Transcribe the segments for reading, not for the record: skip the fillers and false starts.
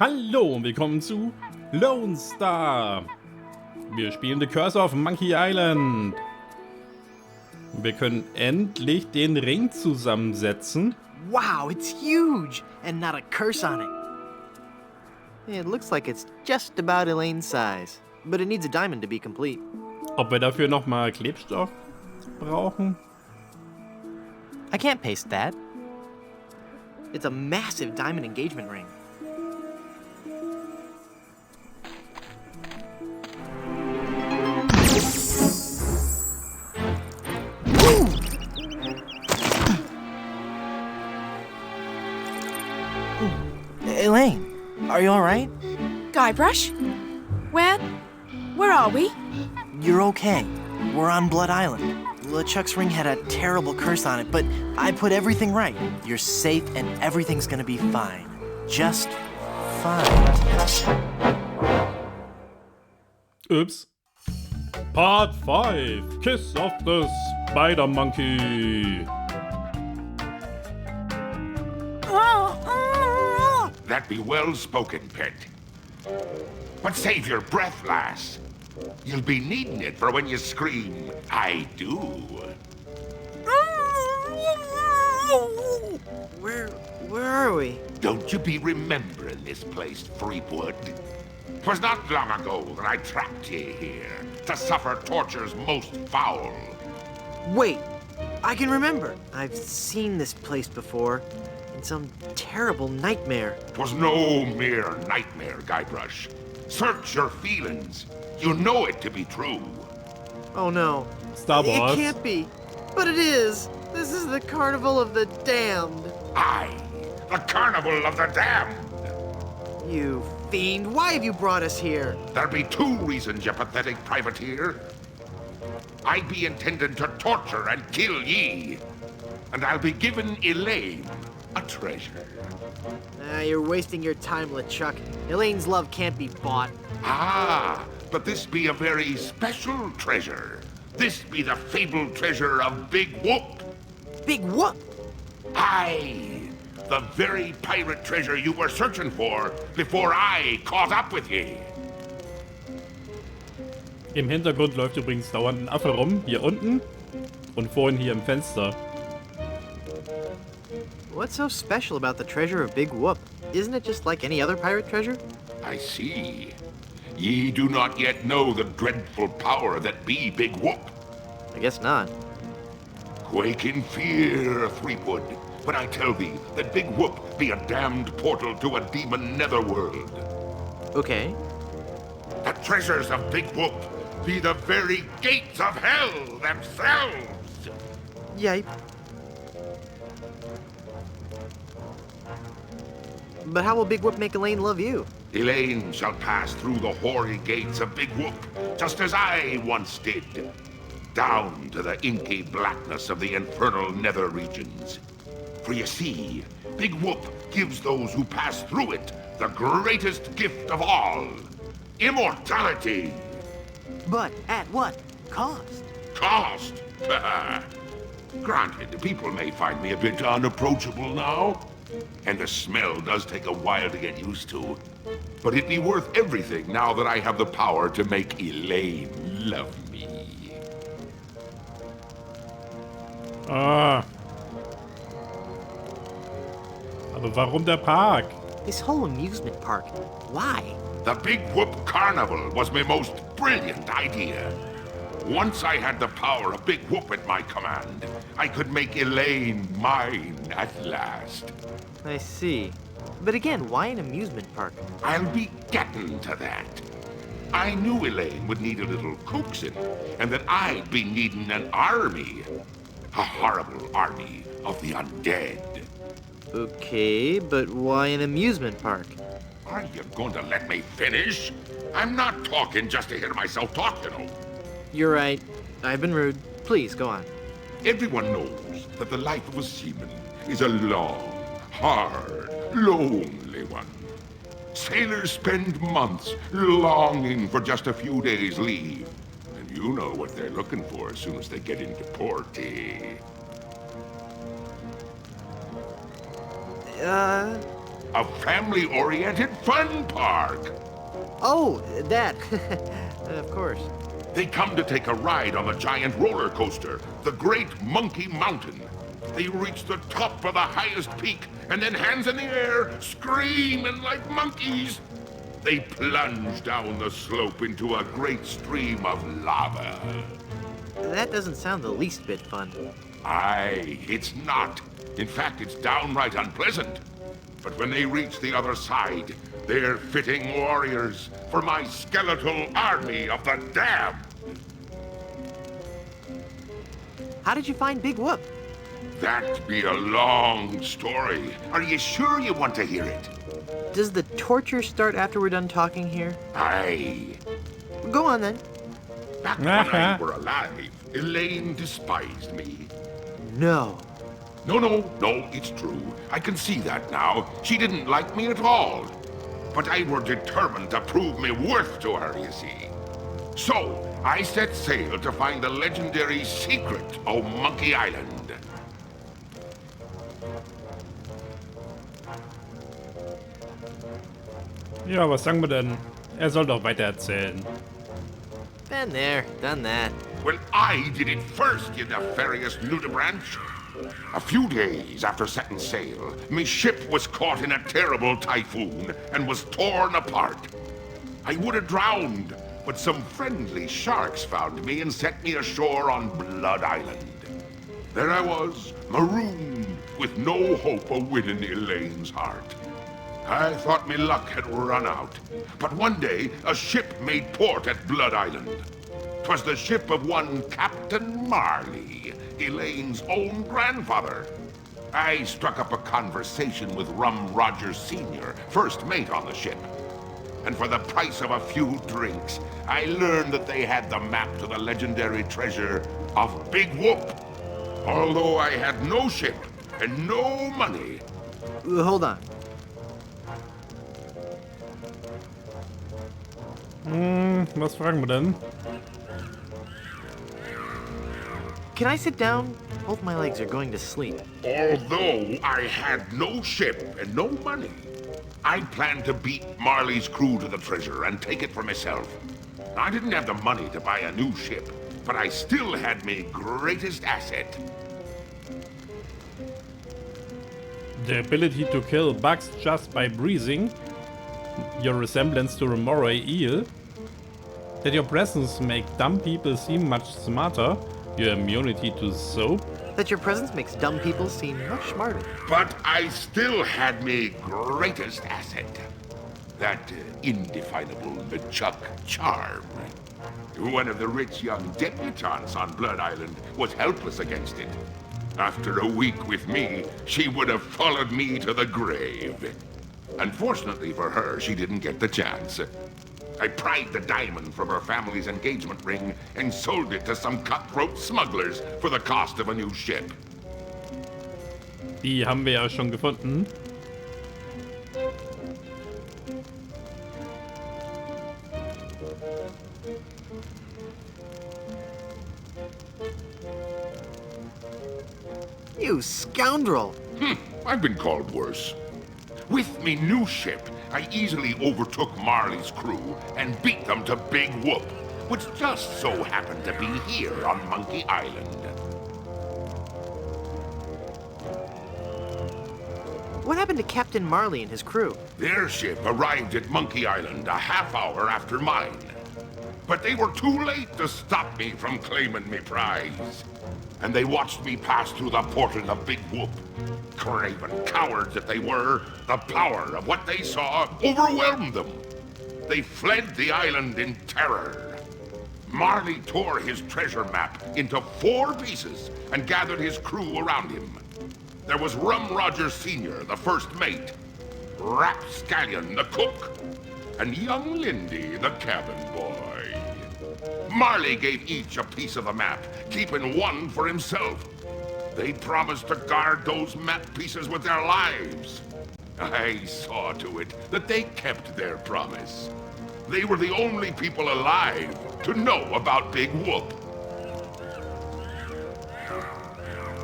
Hallo und willkommen zu Lonestar. Wir spielen The Curse of Monkey Island. Wir können endlich den Ring zusammensetzen. Wow, it's huge and not a curse on it. It looks like it's just about Elaine's size, but it needs a diamond to be complete. Ob wir dafür nochmal Klebstoff brauchen? I can't paste that. It's a massive diamond engagement ring. Elaine, are you alright? Guybrush? Where are we? You're okay. We're on Blood Island. LeChuck's ring had a terrible curse on it, but I put everything right. You're safe and everything's gonna be fine. Just fine. Ups. Part 5. Kiss of the Spider Monkey. That be well spoken, pet. But save your breath, lass. You'll be needing it for when you scream, I do. Where are we? Don't you be remembering this place, Freepwood? 'Twas not long ago that I trapped ye here to suffer tortures most foul. Wait, I can remember. I've seen this place before. In some terrible nightmare. 'Twas no mere nightmare, Guybrush. Search your feelings. You know it to be true. Oh no. Star Wars. It can't be. But it is. This is the Carnival of the Damned. Aye, the Carnival of the Damned. You fiend, why have you brought us here? There be two reasons, you pathetic privateer. I be intended to torture and kill ye. And I'll be giving Elaine a treasure. You're wasting your time, LeChuck. Elaine's love can't be bought. Ah, but this be a very special treasure. This be the fabled treasure of Big Whoop. Big whoop! Aye, the very pirate treasure you were searching for before I caught up with ye. Im Hintergrund läuft übrigens dauernd ein Affe rum, hier unten und vorhin hier im Fenster. What's so special about the treasure of Big Whoop? Isn't it just like any other pirate treasure? I see. Ye do not yet know the dreadful power that be Big Whoop. I guess not. Quake in fear, Threepwood, when I tell thee that Big Whoop be a damned portal to a demon netherworld. Okay. The treasures of Big Whoop be the very gates of hell themselves. Yipe. But how will Big Whoop make Elaine love you? Elaine shall pass through the hoary gates of Big Whoop, just as I once did. Down to the inky blackness of the infernal nether regions. For you see, Big Whoop gives those who pass through it the greatest gift of all. Immortality. But at what cost? Cost? Granted, people may find me a bit unapproachable now. And the smell does take a while to get used to. But it'd be worth everything now that I have the power to make Elaine love me. Ah. Aber warum der Park? This whole amusement park. Why? The Big Whoop Carnival was my most brilliant idea. Once I had the power of Big Whoop at my command, I could make Elaine mine at last. I see. But again, why an amusement park? I'll be getting to that. I knew Elaine would need a little coaxing, and that I'd be needing an army. A horrible army of the undead. Okay, but why an amusement park? Are you going to let me finish? I'm not talking just to hear myself talk, you know. You're right. I've been rude. Please, go on. Everyone knows that the life of a seaman is a long, hard, lonely one. Sailors spend months longing for just a few days' leave. And you know what they're looking for as soon as they get into port, eh? a family-oriented fun park. Oh, that. Of course. They come to take a ride on the giant roller coaster, the Great Monkey Mountain. They reach the top of the highest peak, and then hands in the air, screaming like monkeys. They plunge down the slope into a great stream of lava. That doesn't sound the least bit fun. Aye, it's not. In fact, it's downright unpleasant. But when they reach the other side, they're fitting warriors for my skeletal army of the damned. How did you find Big Whoop? That'd be a long story. Are you sure you want to hear it? Does the torture start after we're done talking here? Aye. Go on then. Back when I were alive, Elaine despised me. No. No, it's true. I can see that now. She didn't like me at all. But I were determined to prove me worth to her, you see. So, I set sail to find the legendary secret of Monkey Island. Ja, was sagen wir denn? Er soll doch weiter erzählen. Been there, done that. Well, I did it first, you nefarious nudibranch. A few days after setting sail, my ship was caught in a terrible typhoon and was torn apart. I would have drowned, but some friendly sharks found me and set me ashore on Blood Island. There I was, marooned, with no hope of winning Elaine's heart. I thought my luck had run out, but one day a ship made port at Blood Island. 'Twas the ship of one Captain Marley, Elaine's own grandfather. I struck up a conversation with Rum Rogers Sr., first mate on the ship. And for the price of a few drinks, I learned that they had the map to the legendary treasure of Big Whoop. Although I had no ship and no money. Hold on. Was fragen wir denn? Can I sit down? Both my legs are going to sleep. Although I had no ship and no money, I planned to beat Marley's crew to the treasure and take it for myself. I didn't have the money to buy a new ship, but I still had my greatest asset. The ability to kill bugs just by breathing. Your resemblance to a moray eel. That your presence make dumb people seem much smarter. Your immunity to soap. That your presence makes dumb people seem much smarter. But I still had my greatest asset. That indefinable LeChuck charm. One of the rich young debutantes on Blood Island was helpless against it. After a week with me, she would have followed me to the grave. Unfortunately for her, she didn't get the chance. I pried the diamond from her family's engagement ring and sold it to some cutthroat smugglers for the cost of a new ship. Die haben wir ja schon gefunden. You scoundrel! I've been called worse. With me new ship, I easily overtook Marley's crew and beat them to Big Whoop, which just so happened to be here on Monkey Island. What happened to Captain Marley and his crew? Their ship arrived at Monkey Island a half hour after mine. But they were too late to stop me from claiming me prize. And they watched me pass through the portal of Big Whoop. Craven cowards that they were, the power of what they saw overwhelmed them. They fled the island in terror. Marley tore his treasure map into 4 pieces and gathered his crew around him. There was Rum Rogers Sr., the first mate, Rapscallion, the cook, and young Lindy, the cabin boy. Marley gave each a piece of the map, keeping one for himself. They promised to guard those map pieces with their lives. I saw to it that they kept their promise. They were the only people alive to know about Big Whoop.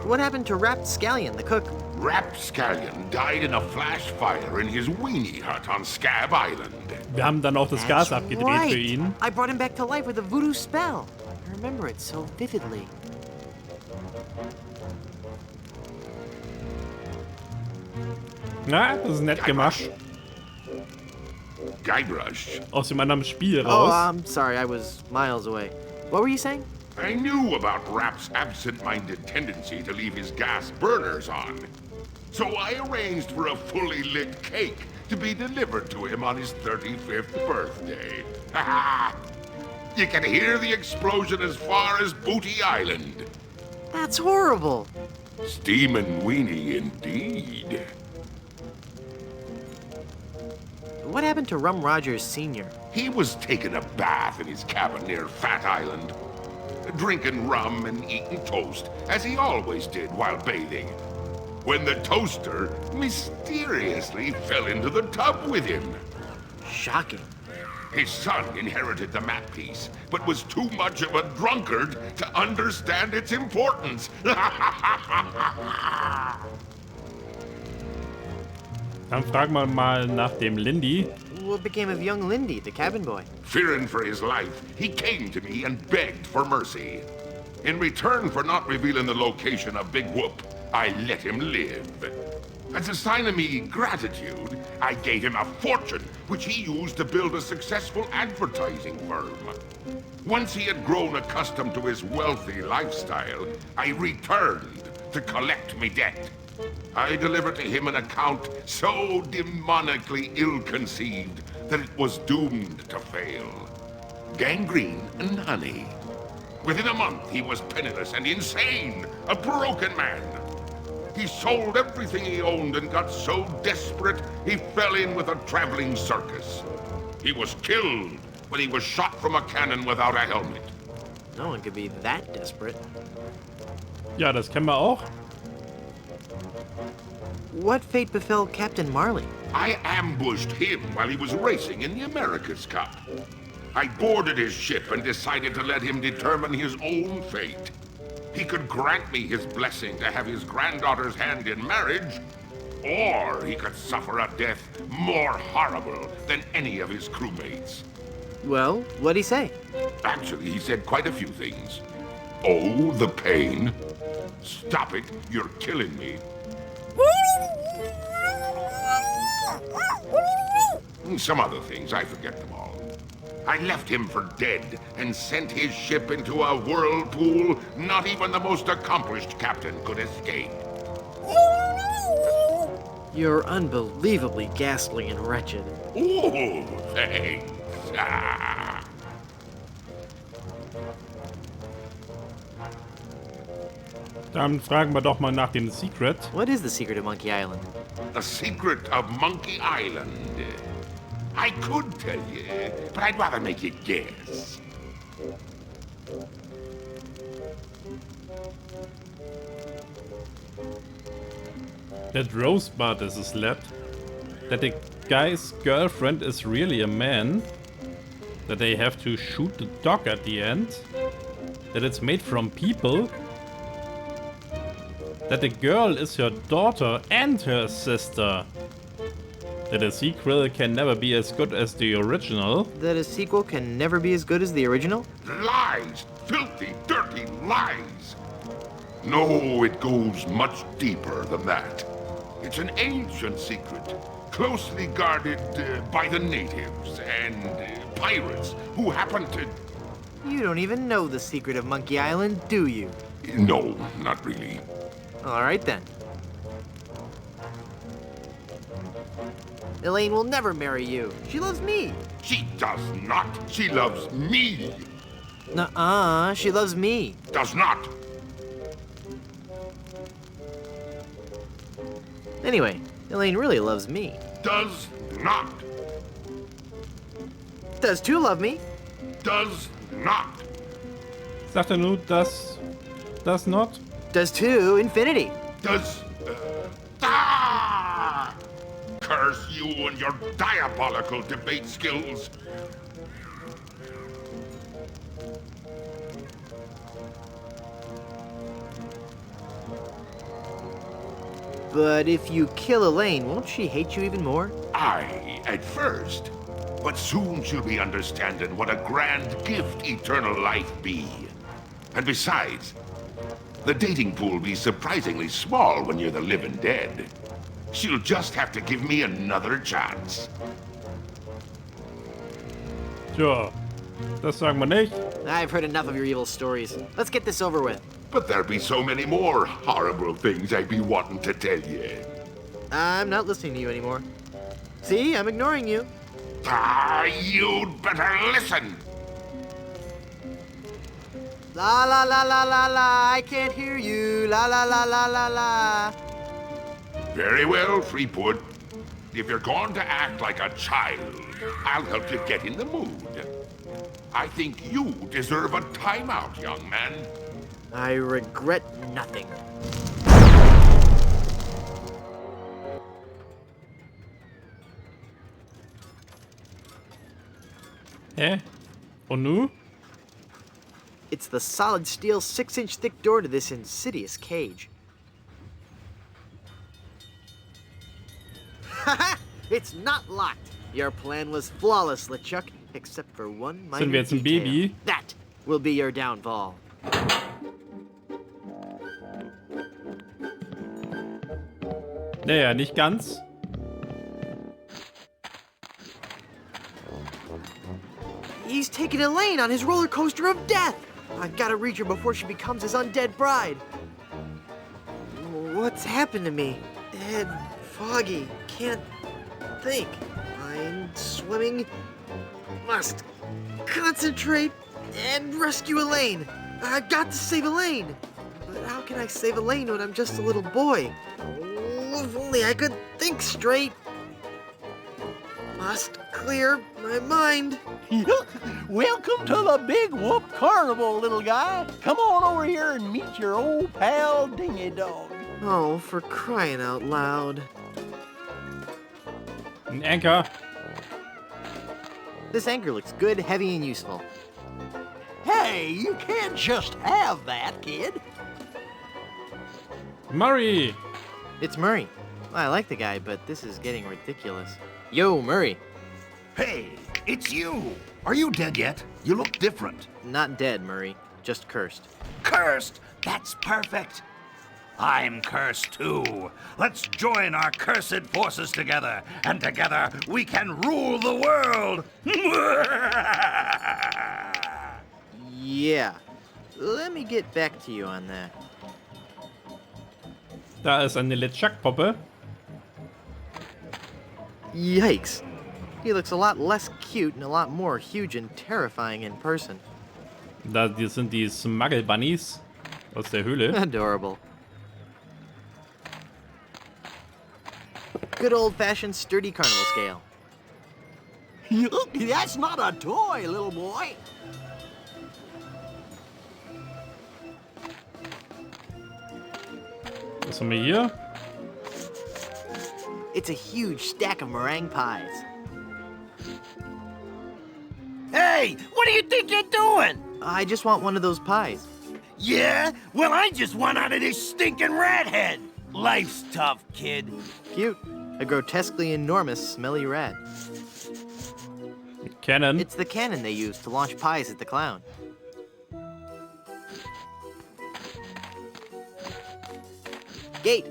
What happened to Rapscallion, the cook? Rapscallion died in a flash fire in his weenie hut on Scab Island. Wir haben dann auch das Gas That's abgedreht right. für ihn. I brought him back to life with a voodoo spell. I remember it so vividly. Na, das ist nett gemacht. Guybrush, Aus dem anderen Spiel Oh, raus. I'm sorry, I was miles away. What were you saying? I knew about Rap's absent-minded tendency to leave his gas burners on. So I arranged for a fully lit cake to be delivered to him on his 35th birthday. Ha! You can hear the explosion as far as Booty Island. That's horrible. Steamin' weenie indeed. What happened to Rum Rogers Sr.? He was taking a bath in his cabin near Fat Island, drinking rum and eating toast, as he always did while bathing, when the toaster mysteriously fell into the tub with him. Shocking. His son inherited the map piece, but was too much of a drunkard to understand its importance. Dann fragen wir mal nach dem Lindy. What became of young Lindy, the cabin boy? Fearing for his life, he came to me and begged for mercy. In return for not revealing the location of Big Whoop, I let him live. As a sign of me gratitude, I gave him a fortune, which he used to build a successful advertising firm. Once he had grown accustomed to his wealthy lifestyle, I returned to collect me debt. I delivered to him an account so demonically ill-conceived that it was doomed to fail. Gangrene and honey. Within a month, he was penniless and insane, a broken man. He sold everything he owned and got so desperate, he fell in with a traveling circus. He was killed when he was shot from a cannon without a helmet. No one could be that desperate. Ja, das kennen wir auch. What fate befell Captain Marley? I ambushed him while he was racing in the America's Cup. I boarded his ship and decided to let him determine his own fate. He could grant me his blessing to have his granddaughter's hand in marriage, or he could suffer a death more horrible than any of his crewmates. Well, what'd he say? Actually, he said quite a few things. Oh, the pain. Stop it, you're killing me. Some other things, I forget them all. I left him for dead and sent his ship into a whirlpool not even the most accomplished captain could escape. You're unbelievably ghastly and wretched. Oh, thanks. Ah. Dann fragen wir doch mal nach dem Secret. What is the secret of Monkey Island? The secret of Monkey Island. I could tell you, but I'd rather make you guess. That Rosebud is a slut. That the guy's girlfriend is really a man. That they have to shoot the dog at the end. That it's made from people. That the girl is her daughter and her sister. That a sequel can never be as good as the original. That a sequel can never be as good as the original? Lies! Filthy, dirty lies! No, it goes much deeper than that. It's an ancient secret, closely guarded by the natives and pirates who happen to... You don't even know the secret of Monkey Island, do you? No, not really. All right then. Elaine will never marry you. She loves me. She does not. She loves me. Nuh-uh, she loves me. Does not. Anyway, Elaine really loves me. Does not. Does too love me. Does not. Sagt er nur, das not? Does too infinity. Does... Ah! Curse you and your diabolical debate skills. But if you kill Elaine, won't she hate you even more? Aye, at first. But soon she'll be understanding what a grand gift eternal life be. And besides, the dating pool be surprisingly small when you're the living dead. She'll just have to give me another chance. Tja, das sagen wir nicht. I've heard enough of your evil stories. Let's get this over with. But there be so many more horrible things I be wanting to tell you. I'm not listening to you anymore. See, I'm ignoring you. Ah, you'd better listen. La la la la la la, I can't hear you. La la la la la la. Very well, Freepwood. If you're going to act like a child, I'll help you get in the mood. I think you deserve a timeout, young man. I regret nothing. Hä? Und nu? It's the solid steel 6-inch thick door to this insidious cage. Haha! It's not locked. Your plan was flawless, LeChuck, except for one minor Sind wir jetzt ein detail. Baby? That will be your downfall. Naja, nicht ganz. He's taking Elaine on his roller coaster of death. I've got to reach her before she becomes his undead bride. What's happened to me? Head foggy. Can't think. Mind swimming. Must concentrate and rescue Elaine. I've got to save Elaine. But how can I save Elaine when I'm just a little boy? Oh, if only I could think straight. Must clear my mind. Welcome to the Big Whoop Carnival, little guy. Come on over here and meet your old pal Dingy Dog. Oh, for crying out loud. Ein Anker. This anchor looks good, heavy, and useful. Hey, you can't just have that, kid. Murray! It's Murray. I like the guy, but this is getting ridiculous. Yo, Murray. Hey, it's you! Are you dead yet? You look different. Not dead, Murray. Just cursed. Cursed! That's perfect! I'm cursed too. Let's join our cursed forces together, and together we can rule the world! Yeah. Let me get back to you on that. Da ist eine LeChuck-Puppe. Yikes. He looks a lot less cute and a lot more huge and terrifying in person. Die sind die Smuggle Bunnies aus der Höhle. Adorable. Good old-fashioned sturdy carnival scale. That's not a toy, little boy. Was haben wir hier? It's a huge stack of meringue pies. Hey, what do you think you're doing? I just want one of those pies. Yeah? Well, I just want out of this stinking rat head. Life's tough, kid. Cute. A grotesquely enormous, smelly rat. Cannon. It's the cannon they use to launch pies at the clown. Gate!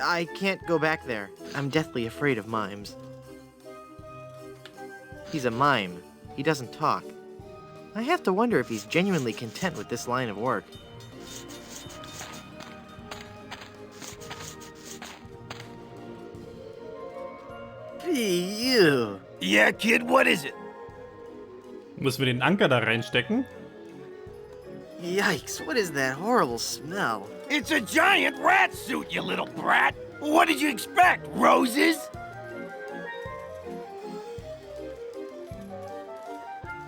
I can't go back there. I'm deathly afraid of mimes. He's a mime. He doesn't talk. I have to wonder if he's genuinely content with this line of work. Ew. Yeah, kid, what is it? Müssen wir den Anker da reinstecken? Yikes, what is that horrible smell? It's a giant rat suit, you little brat. What did you expect, roses?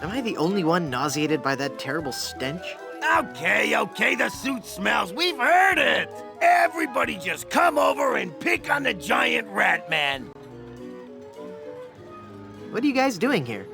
Am I the only one nauseated by that terrible stench? Okay, the suit smells. We've heard it. Everybody just come over and pick on the giant rat man. What are you guys doing here?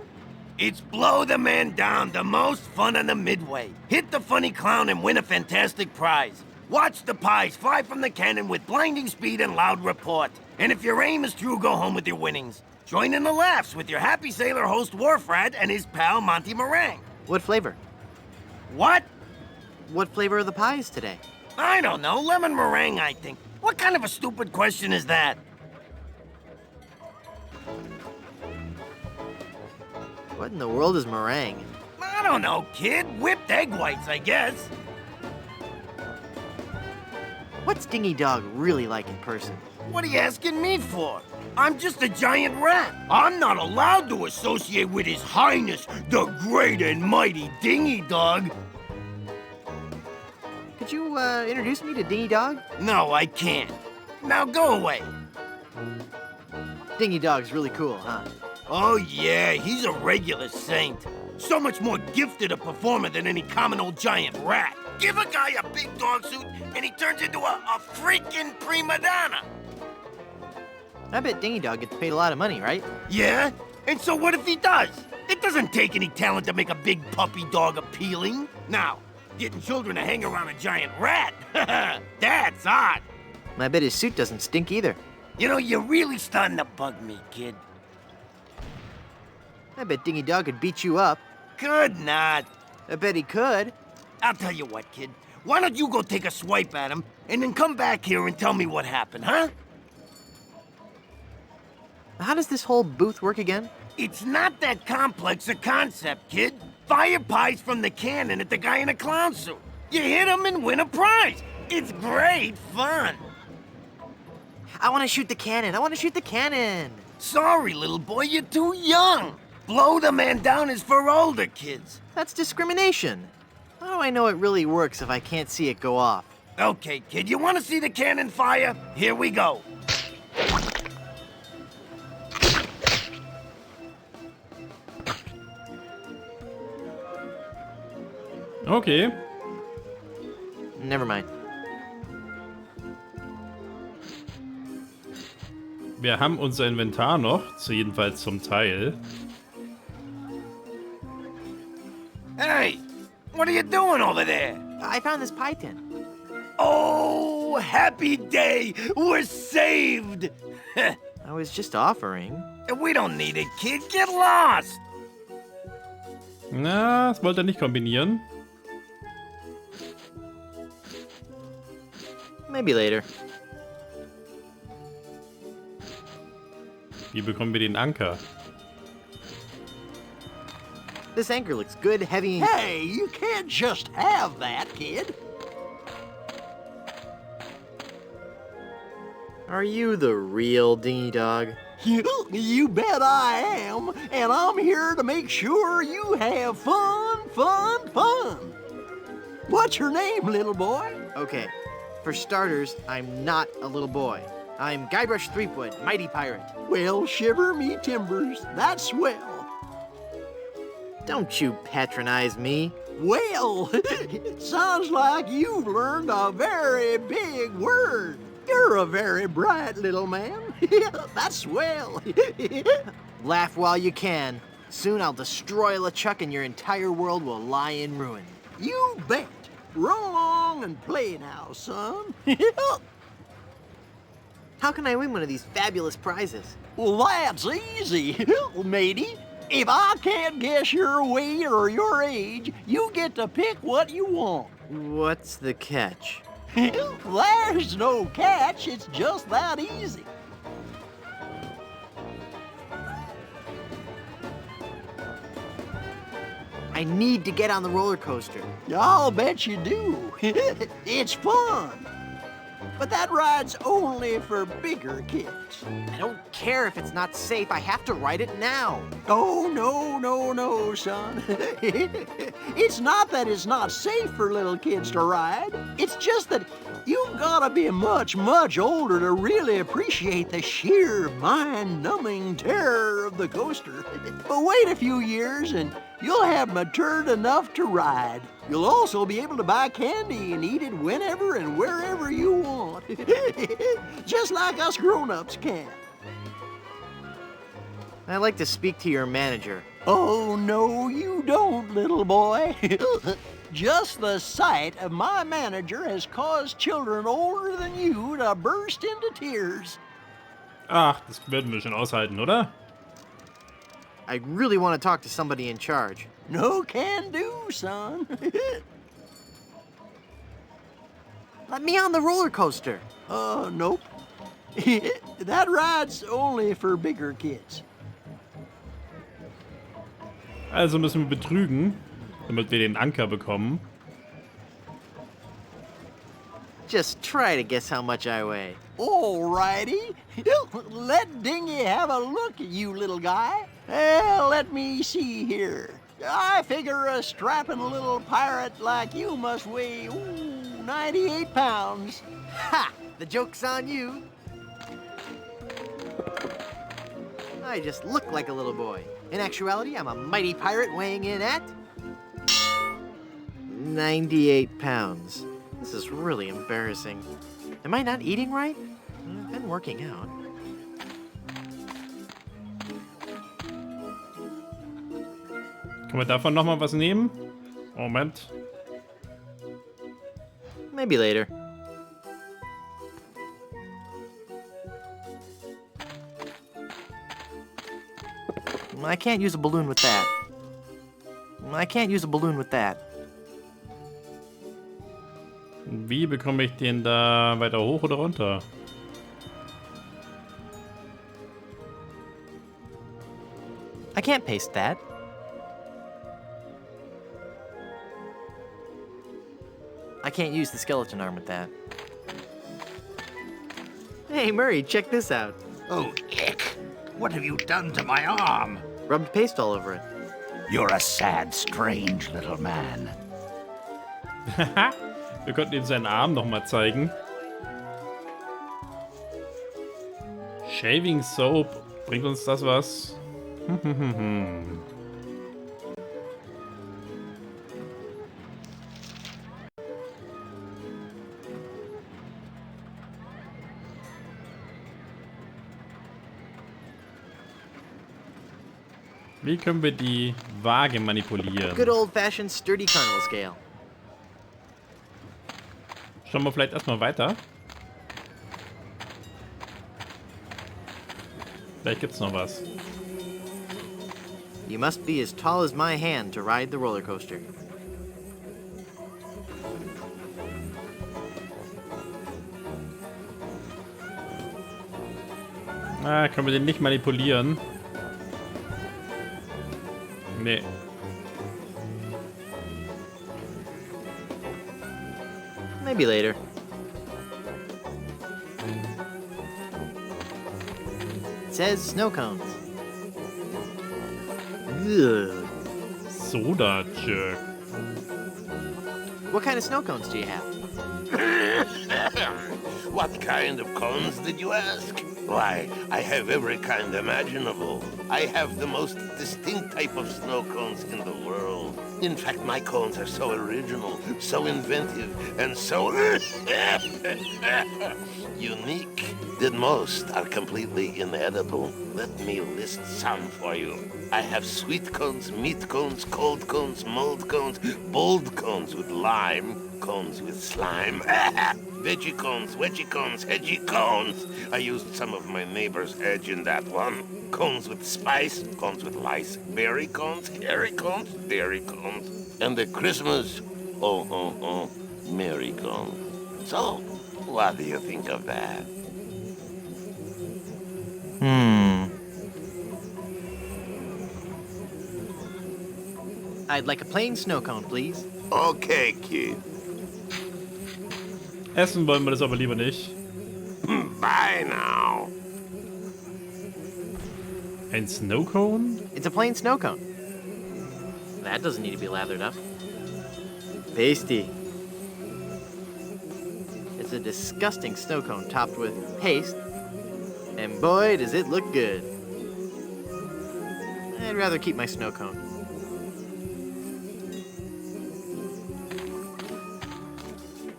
It's Blow the Man Down, the most fun on the Midway. Hit the funny clown and win a fantastic prize. Watch the pies fly from the cannon with blinding speed and loud report. And if your aim is true, go home with your winnings. Join in the laughs with your happy sailor host Wharfrat and his pal Monty Meringue. What flavor? What? What flavor are the pies today? I don't know. Lemon meringue, I think. What kind of a stupid question is that? What in the world is meringue? I don't know, kid. Whipped egg whites, I guess. What's Dingy Dog really like in person? What are you asking me for? I'm just a giant rat. I'm not allowed to associate with His Highness, the great and mighty Dingy Dog. Could you introduce me to Dingy Dog? No, I can't. Now go away. Dingy Dog's really cool, huh? Oh yeah, he's a regular saint. So much more gifted a performer than any common old giant rat. Give a guy a big dog suit and he turns into a freaking prima donna. I bet Dingy Dog gets paid a lot of money, right? Yeah? And so what if he does? It doesn't take any talent to make a big puppy dog appealing. Now, getting children to hang around a giant rat, that's odd. I bet his suit doesn't stink either. You know, you're really starting to bug me, kid. I bet Dingy Dog could beat you up. Could not. I bet he could. I'll tell you what, kid. Why don't you go take a swipe at him and then come back here and tell me what happened, huh? How does this whole booth work again? It's not that complex a concept, kid. Fire pies from the cannon at the guy in a clown suit. You hit him and win a prize. It's great fun. I want to shoot the cannon. I want to shoot the cannon. Sorry, little boy, you're too young. Blow the man down is for older kids. That's discrimination. How do I know it really works if I can't see it go off? Okay, kid, you want to see the cannon fire? Here we go. Okay. Never mind. Wir haben unser Inventar noch, jedenfalls zum Teil. Hey, what are you doing over there? I found this pie tin. Oh, happy day! We're saved! I was just offering. We don't need it, kid. Get lost! Na, das wollte er nicht kombinieren. Maybe later. Wie bekommen wir den Anker? This anchor looks good, heavy, and... Hey, you can't just have that, kid. Are you the real Dingy Dog? You bet I am, and I'm here to make sure you have fun. What's your name, little boy? Okay, for starters, I'm not a little boy. I'm Guybrush Threepwood, mighty pirate. Well, shiver me timbers, that's swell. Don't you patronize me. Well, it sounds like you've learned a very big word. You're a very bright little man. That's swell. Laugh while you can. Soon I'll destroy LeChuck and your entire world will lie in ruin. You bet. Run along and play now, son. How can I win one of these fabulous prizes? Well, that's easy, matey. If I can't guess your weight or your age, you get to pick what you want. What's the catch? There's no catch, it's just that easy. I need to get on the roller coaster. I'll bet you do. It's fun. But that ride's only for bigger kids. I don't care if it's not safe. I have to ride it now. Oh, no, son. It's not that it's not safe for little kids to ride. It's just that you've got to be much older to really appreciate the sheer mind-numbing terror of the coaster. But wait a few years and you'll have matured enough to ride. You'll also be able to buy candy and eat it whenever and wherever you want. Just like us grown-ups can. I'd like to speak to your manager. Oh, no, you don't, little boy. Just the sight of my manager has caused children older than you to burst into tears. Ach, das würden wir schon aushalten, oder? I really want to talk to somebody in charge. No can do, son. Let me on the roller coaster. Nope. That ride's only for bigger kids. Also müssen wir betrügen, damit wir den Anker bekommen. Just try to guess how much I weigh. Alrighty. Let Dingy have a look at you, little guy. Let me see here. I figure a strapping little pirate like you must weigh 98 pounds. Ha! The joke's on you. I just look like a little boy. In actuality, I'm a mighty pirate weighing in at 98 pounds. This is really embarrassing. Am I not eating right? I've been working out. Können wir davon nochmal was nehmen? Moment. Maybe later. I can't use a balloon with that. I can't use a balloon with that. Wie bekomme ich den da weiter hoch oder runter? I can't paste that. I can't use the skeleton arm with that. Hey, Murray, check this out. Oh, ick! What have you done to my arm? Rubbed paste all over it. You're a sad, strange little man. Wir könnten ihm seinen Arm nochmal zeigen. Shaving Soap. Bringt uns das was? Wie können wir die Waage manipulieren? Good old-fashioned sturdy carnival scale. Schauen wir vielleicht erstmal weiter. Vielleicht gibt's noch was. You must be as tall as my hand to ride the roller coaster. Ah, können wir den nicht manipulieren? Nee. Maybe later. It says snow cones. Ugh. Soda Jerk. What kind of snow cones do you have? What kind of cones did you ask? Why, I have every kind imaginable. I have the most distinct type of snow cones in the world. In fact, my cones are so original, so inventive, and so unique that most are completely inedible. Let me list some for you. I have sweet cones, meat cones, cold cones, mold cones, bold cones with lime, cones with slime, veggie cones, wedgie cones, hedgy cones. I used some of my neighbor's edge in that one. Cones with spice, cones with lice, berry cones, hairy cones, dairy cones. And the Christmas, merry cones. So, what do you think of that? I'd like a plain snow cone, please. Okay, kid. Essen wollen wir das aber lieber nicht. Bye now. Ein Snow Cone? It's a plain snow cone. That doesn't need to be lathered up. Pasty. It's a disgusting snow cone topped with paste. And boy, does it look good. I'd rather keep my snow cone.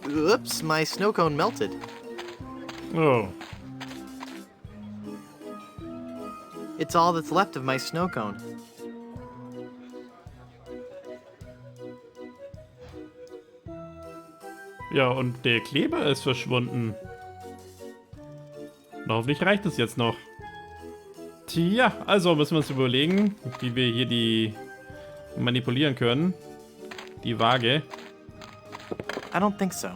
Oops, my snow cone melted. Oh. It's all that's left of my snow cone. Ja, und der Kleber ist verschwunden. Und hoffentlich reicht es jetzt noch. Tja, also müssen wir uns überlegen, wie wir hier die manipulieren können. Die Waage. I don't think so.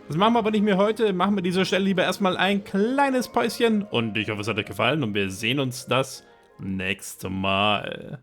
Das machen wir aber nicht mehr heute. Machen wir an dieser Stelle lieber erstmal ein kleines Päuschen. Und ich hoffe, es hat euch gefallen und wir sehen uns das nächste Mal.